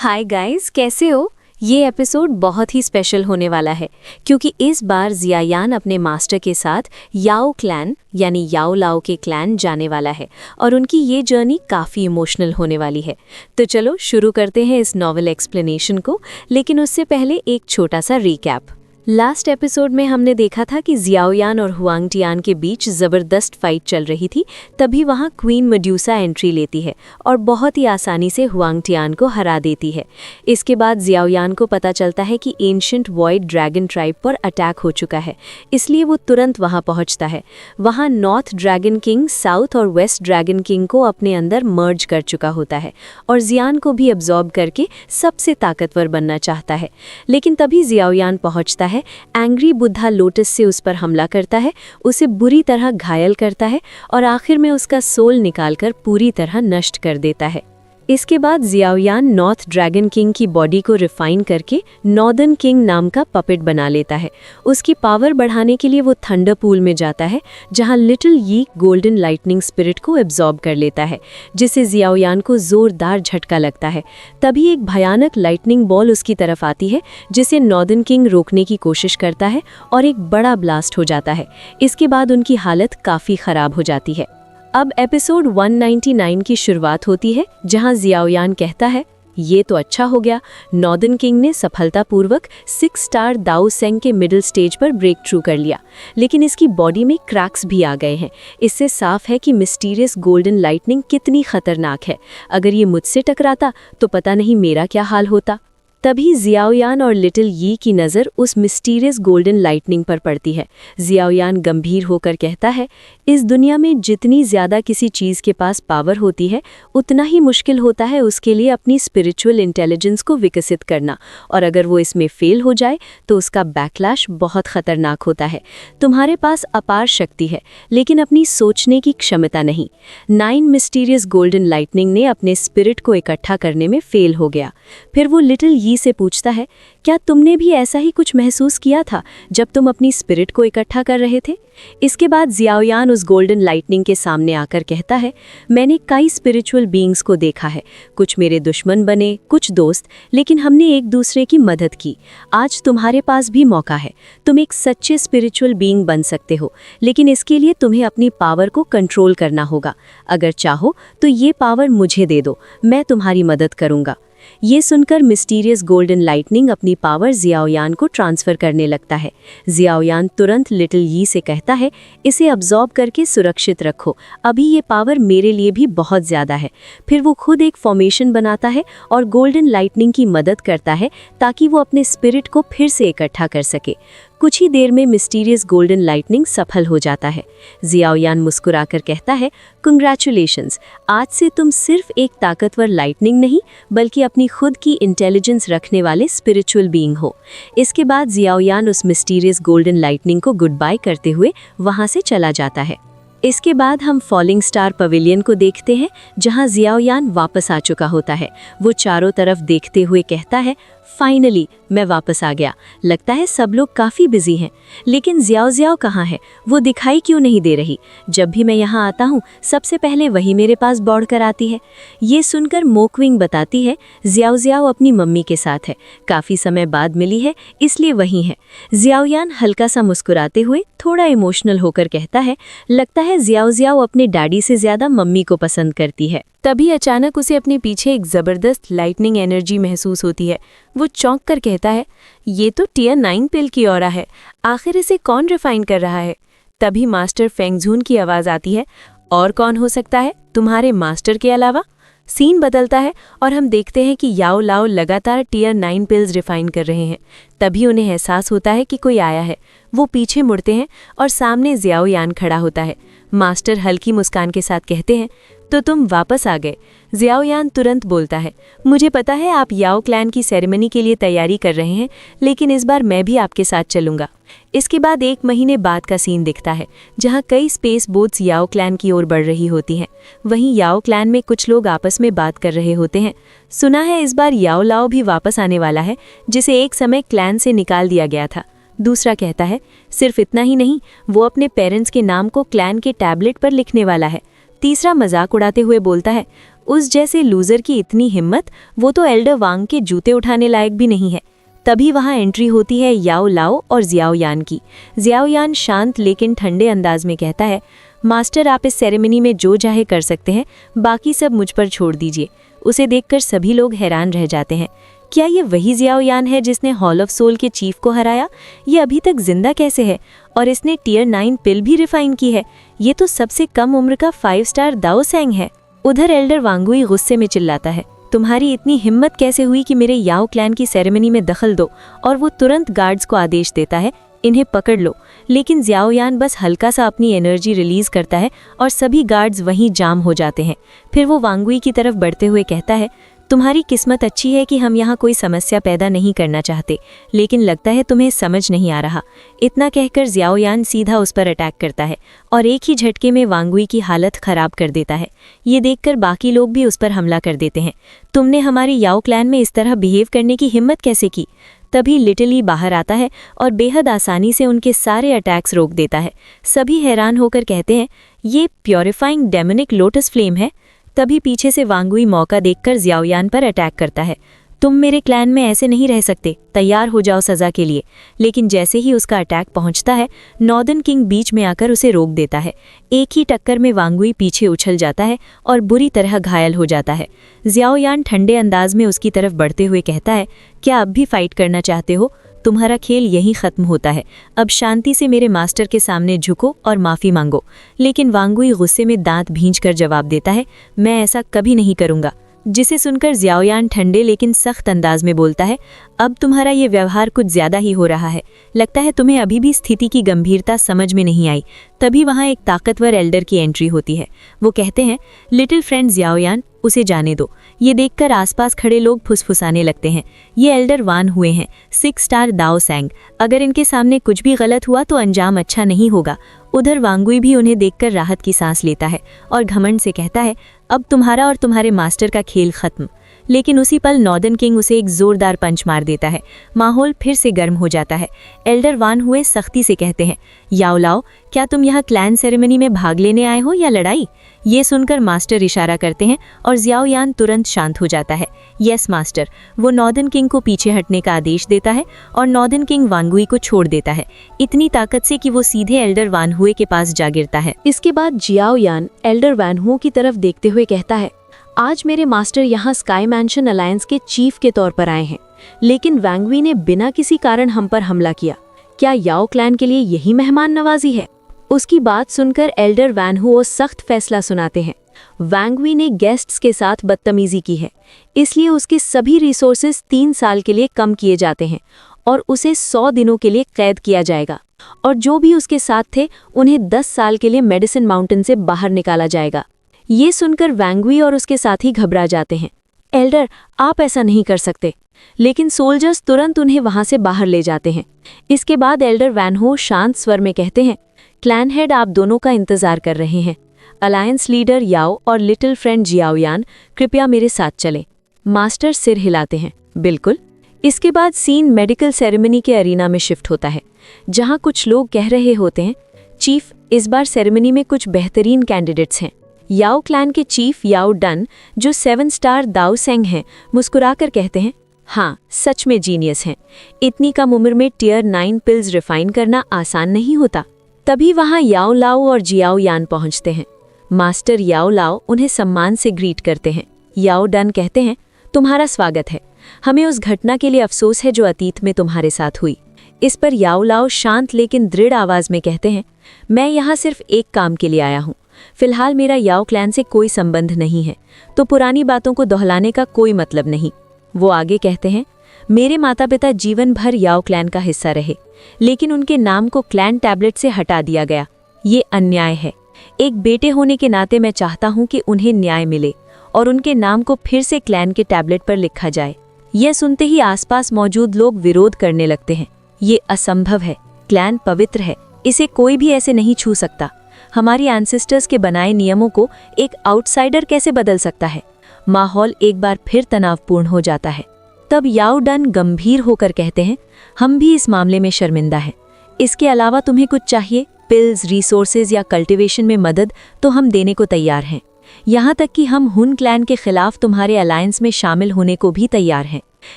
Hi guys, कैसे हो? ये एपिसोड बहुत ही स्पेशल होने वाला है क्योंकि इस बार जियायान अपने मास्टर के साथ याओ क्लैन यानी याओ लाओ के क्लैन जाने वाला है और उनकी ये जर्नी काफ़ी इमोशनल होने वाली है। तो चलो शुरू करते हैं इस नॉवल एक्सप्लेनेशन को, लेकिन उससे पहले एक छोटा सा रिकैप। लास्ट एपिसोड में हमने देखा था कि जियाओयान और हुआंग टियान के बीच ज़बरदस्त फाइट चल रही थी। तभी वहाँ क्वीन मेड्यूसा एंट्री लेती है और बहुत ही आसानी से हुआंग टियान को हरा देती है। इसके बाद जियाओयान को पता चलता है कि एंशिएंट वॉइड ड्रैगन ट्राइब पर अटैक हो चुका है, इसलिए वो तुरंत वहाँ पहुँचता है। वहाँ नॉर्थ ड्रैगन किंग साउथ और वेस्ट ड्रैगन किंग को अपने अंदर मर्ज कर चुका होता है और जियान को भी अब्जॉर्ब करके सबसे ताकतवर बनना चाहता है। लेकिन तभी जियाओयान पहुँचता है, एंग्री बुद्धा लोटस से उस पर हमला करता है, उसे बुरी तरह घायल करता है और आखिर में उसका सोल निकालकर पूरी तरह नष्ट कर देता है। इसके बाद जियाओयान नॉर्थ ड्रैगन किंग की बॉडी को रिफाइन करके नॉर्दर्न किंग नाम का पपेट बना लेता है। उसकी पावर बढ़ाने के लिए वो थंडर पूल में जाता है, जहां लिटिल यी गोल्डन लाइटनिंग स्पिरिट को एब्जॉर्ब कर लेता है, जिससे जियाओयान को जोरदार झटका लगता है। तभी एक भयानक लाइटनिंग बॉल उसकी तरफ आती है, जिसे नॉर्दर्न किंग रोकने की कोशिश करता है और एक बड़ा ब्लास्ट हो जाता है। इसके बाद उनकी हालत काफ़ी ख़राब हो जाती है। अब एपिसोड 199 की शुरुआत होती है, जहां जियाओयान कहता है, ये तो अच्छा हो गया, नॉर्दर्न किंग ने सफलतापूर्वक 6 स्टार दाओ सेंग के मिडिल स्टेज पर ब्रेक थ्रू कर लिया, लेकिन इसकी बॉडी में क्रैक्स भी आ गए हैं। इससे साफ है कि मिस्टीरियस गोल्डन लाइटनिंग कितनी खतरनाक है। अगर ये मुझसे टकराता तो पता नहीं मेरा क्या हाल होता। तभी जियाओयान और लिटिल यी की नज़र उस मिस्टीरियस गोल्डन लाइटनिंग पर पड़ती है। जियाओयान गंभीर होकर कहता है, इस दुनिया में जितनी ज़्यादा किसी चीज़ के पास पावर होती है, उतना ही मुश्किल होता है उसके लिए अपनी स्पिरिचुअल इंटेलिजेंस को विकसित करना, और अगर वो इसमें फेल हो जाए तो उसका बैकलैश बहुत ख़तरनाक होता है। तुम्हारे पास अपार शक्ति है, लेकिन अपनी सोचने की क्षमता नहीं। 9 मिस्टीरियस गोल्डन लाइटनिंग ने अपने स्पिरिट को इकट्ठा करने में फेल हो गया। फिर वो लिटिल यी से पूछता है, क्या तुमने भी ऐसा ही कुछ महसूस किया था जब तुम अपनी स्पिरिट को इकट्ठा कर रहे थे? इसके बाद जियाओयान उस गोल्डन लाइटनिंग के सामने आकर कहता है, मैंने कई स्पिरिचुअल बीइंग्स को देखा है, कुछ मेरे दुश्मन बने, कुछ दोस्त, लेकिन हमने एक दूसरे की मदद की। आज तुम्हारे पास भी मौका है, तुम एक सच्चे स्पिरिचुअल बीइंग बन सकते हो, लेकिन इसके लिए तुम्हें अपनी पावर को कंट्रोल करना होगा। अगर चाहो तो ये पावर मुझे दे दो, मैं तुम्हारी मदद करूंगा। ये सुनकर मिस्टीरियस गोल्डन लाइटनिंग अपनी पावर जियाओयान को ट्रांसफ़र करने लगता है। जियाओयान तुरंत लिटिल यी से कहता है, इसे अब्जॉर्ब करके सुरक्षित रखो, अभी ये पावर मेरे लिए भी बहुत ज़्यादा है। फिर वो खुद एक फॉर्मेशन बनाता है और गोल्डन लाइटनिंग की मदद करता है ताकि वो अपने स्पिरिट को फिर से इकट्ठा कर सके। कुछ ही देर में मिस्टीरियस गोल्डन लाइटनिंग सफल हो जाता है। जियाओयान मुस्कुराकर कहता है, कंग्रेचुलेशंस, आज से तुम सिर्फ एक ताकतवर लाइटनिंग नहीं, बल्कि अपनी खुद की इंटेलिजेंस रखने वाले स्पिरिचुअल बीइंग हो। इसके बाद जियाओयान उस मिस्टीरियस गोल्डन लाइटनिंग को गुड बाय करते हुए वहां से चला जाता है। इसके बाद हम फॉलिंग स्टार पवेलियन को देखते हैं, जहां जियाओयान वापस आ चुका होता है। वो चारों तरफ देखते हुए कहता है, फाइनली मैं वापस आ गया। लगता है सब लोग काफ़ी बिजी हैं, लेकिन जियाओ जियाओ कहाँ है? वो दिखाई क्यों नहीं दे रही? जब भी मैं यहाँ आता हूँ सबसे पहले वही मेरे पास दौड़ कर आती है। ये सुनकर मोकविंग बताती है, जियाओ जियाओ अपनी मम्मी के साथ है, काफ़ी समय बाद मिली है इसलिए वही है। जियाओयान हल्का सा मुस्कुराते हुए थोड़ा इमोशनल होकर कहता है, लगता है जियाओ जियाओ अपने डैडी से ज़्यादा मम्मी को पसंद करती है। तभी अचानक उसे अपने पीछे एक ज़बरदस्त लाइटनिंग एनर्जी महसूस होती है। वो चौंक कर कहता है, ये तो टियर 9 पिल की ऑरा है, आखिर इसे कौन रिफाइन कर रहा है? तभी मास्टर फेंगझून की आवाज़ आती है, और कौन हो सकता है तुम्हारे मास्टर के अलावा? सीन बदलता है और हम देखते हैं कि याओ लाओ लगातार टियर 9 पिल्स रिफाइन कर रहे हैं। तभी उन्हें एहसास होता है कि कोई आया है। वो पीछे मुड़ते हैं और सामने जियाओयान खड़ा होता है। मास्टर हल्की मुस्कान के साथ कहते हैं, तो तुम वापस आ गए। जियाओयान तुरंत बोलता है, मुझे पता है आप याओ क्लैन की सेरेमनी के लिए तैयारी कर रहे हैं, लेकिन इस बार मैं भी आपके साथ चलूंगा। इसके बाद 1 महीने बाद का सीन दिखता है, जहां कई स्पेस बोट्स याओ क्लैन की ओर बढ़ रही होती हैं। वहीं याओ क्लैन में कुछ लोग आपस में बात कर रहे होते हैं। सुना है इस बार याओ लाओ भी वापस आने वाला है, जिसे एक समय क्लैन से निकाल दिया गया था। दूसरा कहता है, सिर्फ इतना ही नहीं, वो अपने पेरेंट्स के नाम को क्लैन के टैबलेट पर लिखने वाला है। तीसरा मजाक उड़ाते हुए बोलता है, उस जैसे लूजर की इतनी हिम्मत, वो तो एल्डर वांग के जूते उठाने लायक भी नहीं है। तभी वहां एंट्री होती है याओ लाओ और जियाओ यान की। जियाओ यान शांत लेकिन ठंडे अंदाज में कहता है, मास्टर आप इस सेरेमनी में जो चाहे कर सकते हैं, बाकी सब मुझ पर छोड़ दीजिए। उसे देखकर सभी लोग हैरान रह जाते हैं। क्या ये वही जियाओ यान है जिसने हॉल ऑफ सोल के चीफ को हराया? ये अभी तक जिंदा कैसे है? और इसने टियर 9 पिल भी रिफाइन की है। ये तो सबसे कम उम्र का 5 स्टार दाओ सैंग है। उधर एल्डर वांगुई गुस्से में चिल्लाता है, तुम्हारी इतनी हिम्मत कैसे हुई कि मेरे याओ क्लैन की सेरेमनी में दखल दो? और वो तुरंत गार्ड्स को आदेश देता है, इन्हें पकड़ लो। लेकिन जियाओ यान बस हल्का सा अपनी एनर्जी रिलीज करता है और सभी गार्ड्स वहीं जाम हो जाते हैं। फिर वो वांगुई की तरफ बढ़ते हुए कहता है, तुम्हारी किस्मत अच्छी है कि हम यहाँ कोई समस्या पैदा नहीं करना चाहते, लेकिन लगता है तुम्हें समझ नहीं आ रहा। इतना कहकर जियाओ यान सीधा उस पर अटैक करता है और एक ही झटके में वांगुई की हालत खराब कर देता है। ये देखकर बाकी लोग भी उस पर हमला कर देते हैं। तुमने हमारे याओ क्लैन में इस तरह बिहेव करने की हिम्मत कैसे की? तभी लिटिली बाहर आता है और बेहद आसानी से उनके सारे अटैक्स रोक देता है। सभी हैरान होकर कहते हैं, ये प्योरीफाइंग डेमोनिक लोटस फ्लेम है। तभी पीछे से वांगुई मौका देखकर जियाओ यान पर अटैक करता है, तुम मेरे क्लैन में ऐसे नहीं रह सकते, तैयार हो जाओ सज़ा के लिए। लेकिन जैसे ही उसका अटैक पहुंचता है, नॉर्दर्न किंग बीच में आकर उसे रोक देता है। एक ही टक्कर में वांगुई पीछे उछल जाता है और बुरी तरह घायल हो जाता है। जियाओ यान ठंडे अंदाज में उसकी तरफ बढ़ते हुए कहता है, क्या अब भी फाइट करना चाहते हो? तुम्हारा खेल यहीं खत्म होता है। अब शांति से मेरे मास्टर के सामने झुको और माफ़ी मांगो। लेकिन वांगुई गुस्से में दांत भींचकर जवाब देता है, मैं ऐसा कभी नहीं करूँगा। जिसे सुनकर जियाओ यान ठंडे लेकिन सख्त अंदाज में बोलता है, अब तुम्हारा ये व्यवहार कुछ ज़्यादा ही हो रहा है। लगता है तुम्हें अभी भी स्थिति की गंभीरता समझ में नहीं आई। तभी वहाँ एक ताकतवर एल्डर की एंट्री होती है। वो कहते हैं, लिटिल फ्रेंड जियाओ यान, उसे जाने दो। ये देखकर आसपास खड़े लोग फुसफुसाने लगते हैं। ये एल्डर वान हुए हैं, 6 स्टार दाओ सैंग। अगर इनके सामने कुछ भी गलत हुआ तो अंजाम अच्छा नहीं होगा। उधर वांगुई भी उन्हें देखकर राहत की सांस लेता है और घमंड से कहता है, अब तुम्हारा और तुम्हारे मास्टर का खेल खत्म। लेकिन उसी पल नॉर्दर्न किंग उसे एक जोरदार पंच मार देता है। माहौल फिर से गर्म हो जाता है। एल्डर वान हुए सख्ती से कहते हैं, याओ लाओ, क्या तुम यहाँ क्लैन सेरेमनी में भाग लेने आए हो या लड़ाई? ये सुनकर मास्टर इशारा करते हैं और जियाओ यान तुरंत शांत हो जाता है। Yes master. वो नॉर्दर्न किंग को पीछे हटने का आदेश देता है और नॉर्दर्न किंग वांगुई को छोड़ देता है, इतनी ताकत से कि वो सीधे एल्डर वान हुए के पास जा गिरता है। इसके बाद जियाओ यान एल्डर वान हुए की तरफ देखते हुए कहता है, आज मेरे मास्टर यहाँ स्काई मैंशन अलायंस के चीफ के तौर पर आए हैं, लेकिन वांगुई ने बिना किसी कारण हम पर हमला किया। क्या याओ क्लैन के लिए यही मेहमान नवाजी है? उसकी बात सुनकर एल्डर वान हुओ सख्त फैसला सुनाते हैं। वांगुई ने गेस्ट्स के साथ बदतमीजी की है, इसलिए उसके सभी रिसोर्सेज 3 साल के लिए कम किए जाते हैं और उसे 100 दिनों के लिए कैद किया जाएगा। और जो भी उसके साथ थे उन्हें 10 साल के लिए मेडिसिन माउंटेन से बाहर निकाला जाएगा। ये सुनकर वांगुई और उसके साथी घबरा जाते हैं। एल्डर, आप ऐसा नहीं कर सकते। लेकिन सोल्जर्स तुरंत उन्हें वहां से बाहर ले जाते हैं। इसके बाद एल्डर वान हो शांत स्वर में कहते हैं, क्लैन हेड आप दोनों का इंतजार कर रहे हैं। अलायंस लीडर याओ और लिटिल फ्रेंड जियाओ यान, कृपया मेरे साथ चलें। मास्टर सिर हिलाते हैं, बिल्कुल। इसके बाद सीन मेडिकल सेरेमनी के अरीना में शिफ्ट होता है, जहां कुछ लोग कह रहे होते हैं, चीफ, इस बार सेरेमनी में कुछ बेहतरीन कैंडिडेट्स हैं। याओ क्लैन के चीफ याओ डन, जो 7 स्टार दाओ सेंग हैं, मुस्कुराकर कहते हैं, हाँ, सच में जीनियस हैं। इतनी कम उम्र में टियर 9 पिल्स रिफाइन करना आसान नहीं होता। तभी वहां याओ लाओ और जियाओ यान पहुंचते हैं। मास्टर याओ लाओ उन्हें सम्मान से ग्रीट करते हैं। याओ डन कहते हैं, तुम्हारा स्वागत है। हमें उस घटना के लिए अफसोस है जो अतीत में तुम्हारे साथ हुई। इस पर याओ लाओ शांत लेकिन दृढ़ आवाज में कहते हैं, मैं यहाँ सिर्फ एक काम के लिए आया हूँ। फिलहाल मेरा याओ क्लैन से कोई संबंध नहीं है, तो पुरानी बातों को दोहराने का कोई मतलब नहीं। वो आगे कहते हैं, मेरे माता पिता जीवन भर याओ क्लैन का हिस्सा रहे, लेकिन उनके नाम को क्लैन टैबलेट से हटा दिया गया। ये अन्याय है। एक बेटे होने के नाते मैं चाहता हूँ कि उन्हें न्याय मिले और उनके नाम को फिर से क्लैन के टैबलेट पर लिखा जाए। यह सुनते ही आसपास मौजूद लोग विरोध करने लगते हैं। ये असंभव है। क्लैन पवित्र है, इसे कोई भी ऐसे नहीं छू सकता। हमारी एंसेस्टर्स के बनाए नियमों को एक आउटसाइडर कैसे बदल सकता है? माहौल एक बार फिर तनावपूर्ण हो जाता है। तब याओ डन गंभीर होकर कहते हैं, हम भी इस मामले में शर्मिंदा हैं। इसके अलावा तुम्हें कुछ चाहिए, पिल्स, रिसोर्सेज या कल्टीवेशन में मदद, तो हम देने को तैयार हैं। यहाँ तक कि हम हुन क्लैन के खिलाफ तुम्हारे अलायंस में शामिल होने को भी तैयार हैं।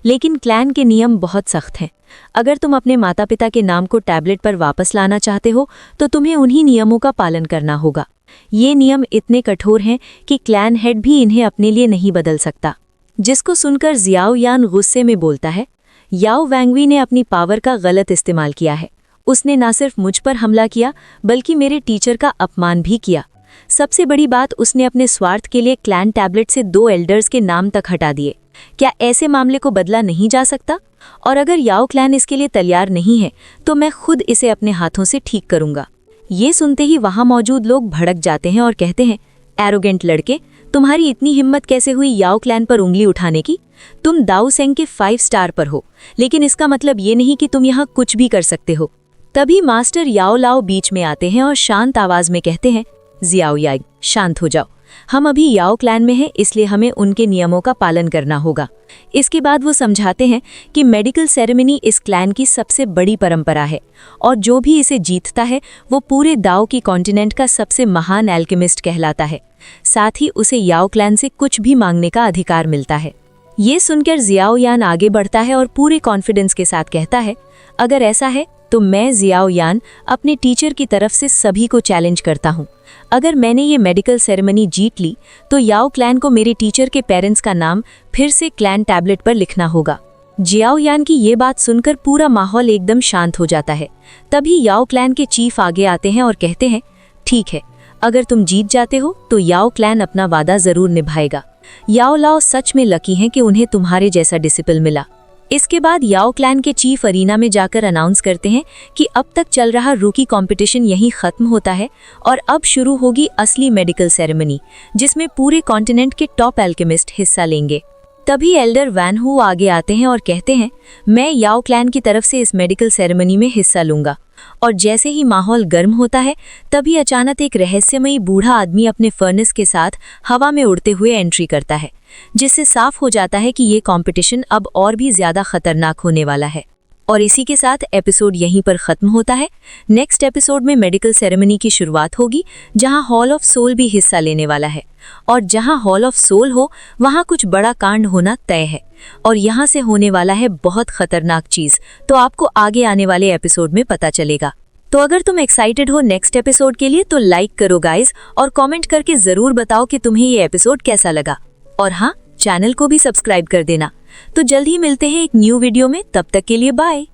लेकिन क्लैन के नियम बहुत सख्त हैं। अगर तुम अपने माता पिता के नाम को टैबलेट पर वापस लाना चाहते हो तो तुम्हें उन्हीं नियमों का पालन करना होगा। ये नियम इतने कठोर हैं कि क्लैन हेड भी इन्हें अपने लिए नहीं बदल सकता। जिसको सुनकर जियाओ यान गुस्से में बोलता है, याओ वैंगवी ने अपनी पावर का गलत इस्तेमाल किया है। उसने न सिर्फ मुझ पर हमला किया बल्कि मेरे टीचर का अपमान भी किया। सबसे बड़ी बात, उसने अपने स्वार्थ के लिए क्लैन टैबलेट से 2 एल्डर्स के नाम तक हटा दिए। क्या ऐसे मामले को बदला नहीं जा सकता? और अगर याओ क्लैन इसके लिए तैयार नहीं है तो मैं खुद इसे अपने हाथों से ठीक करूंगा। ये सुनते ही वहां मौजूद लोग भड़क जाते हैं और कहते हैं, एरोगेंट लड़के, तुम्हारी इतनी हिम्मत कैसे हुई याओ क्लैन पर उंगली उठाने की? तुम दाऊ सेंग के 5 स्टार पर हो, लेकिन इसका मतलब ये नहीं कि तुम यहाँ कुछ भी कर सकते हो। तभी मास्टर याओ लाओ बीच में आते हैं और शांत आवाज में कहते हैं, जियाओ याग, शांत हो जाओ। हम अभी याओ क्लैन में हैं, इसलिए हमें उनके नियमों का पालन करना होगा। इसके बाद वो समझाते हैं कि मेडिकल सेरेमनी इस क्लैन की सबसे बड़ी परंपरा है और जो भी इसे जीतता है वो पूरे दाओ की कॉन्टिनेंट का सबसे महान एल्केमिस्ट कहलाता है। साथ ही उसे याओ क्लैन से कुछ भी मांगने का अधिकार मिलता है। ये सुनकर जियाओ यान आगे बढ़ता है और पूरे कॉन्फिडेंस के साथ कहता है, अगर ऐसा है तो मैं जियाओ यान अपने टीचर की तरफ से सभी को चैलेंज करता हूँ। अगर मैंने ये मेडिकल सेरेमनी जीत ली तो याओ क्लैन को मेरे टीचर के पेरेंट्स का नाम फिर से क्लैन टैबलेट पर लिखना होगा। जियाओ यान की ये बात सुनकर पूरा माहौल एकदम शांत हो जाता है। तभी याओ क्लैन के चीफ आगे आते हैं और कहते हैं, ठीक है, अगर तुम जीत जाते हो तो याओ क्लैन अपना वादा जरूर निभाएगा। याओ लाओ सच में लकी हैं कि उन्हें तुम्हारे जैसा डिसिपल मिला। इसके बाद याओ क्लैन के चीफ अरीना में जाकर अनाउंस करते हैं कि अब तक चल रहा रूकी कंपटीशन यहीं खत्म होता है और अब शुरू होगी असली मेडिकल सेरेमनी, जिसमें पूरे कॉन्टिनेंट के टॉप एल्केमिस्ट हिस्सा लेंगे। तभी एल्डर वैन हू आगे आते हैं और कहते हैं, मैं याओ क्लैन की तरफ से इस मेडिकल सेरेमनी में हिस्सा लूंगा। और जैसे ही माहौल गर्म होता है तभी अचानक एक रहस्यमयी बूढ़ा आदमी अपने फर्नेस के साथ हवा में उड़ते हुए एंट्री करता है, जिससे साफ हो जाता है कि ये कंपटीशन अब और भी ज्यादा खतरनाक होने वाला है। और इसी के साथ एपिसोड यहीं पर खत्म होता है। नेक्स्ट एपिसोड में मेडिकल सेरेमनी की शुरुआत होगी, जहां हॉल ऑफ सोल भी हिस्सा लेने वाला है। और जहां हॉल ऑफ सोल हो वहां कुछ बड़ा कांड होना तय है और यहां से होने वाला है बहुत खतरनाक चीज। तो आपको आगे आने वाले एपिसोड में पता चलेगा। तो अगर तुम एक्साइटेड हो नेक्स्ट एपिसोड के लिए तो लाइक करो गाइज, और कमेंट करके जरूर बताओ कि तुम्हें ये एपिसोड कैसा लगा। और हाँ, चैनल को भी सब्सक्राइब कर देना। तो जल्द ही मिलते हैं एक न्यू वीडियो में, तब तक के लिए बाय।